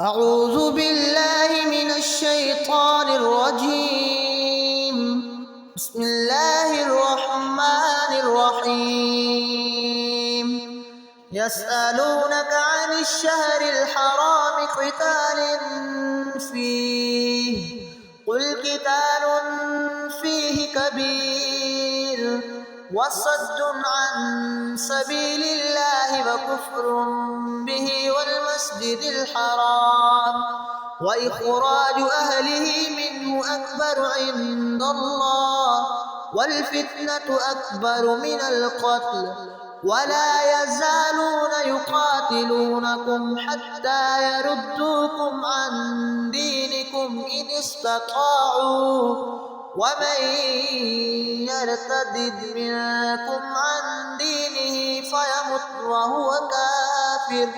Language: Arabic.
أعوذ بالله من الشيطان الرجيم. بسم الله الرحمن الرحيم. يسألونك عن الشهر الحرام قتال فيه قل قتال فيه كبير وصد عن سبيل الله وكفر به والمسجد الحرام وإخراج أهله منه أكبر عند الله والفتنة أكبر من القتل ولا يزالون يقاتلونكم حتى يردوكم عن دينكم إن استطاعوا ومن يرتد منكم عن دينه فيمت وهو كافر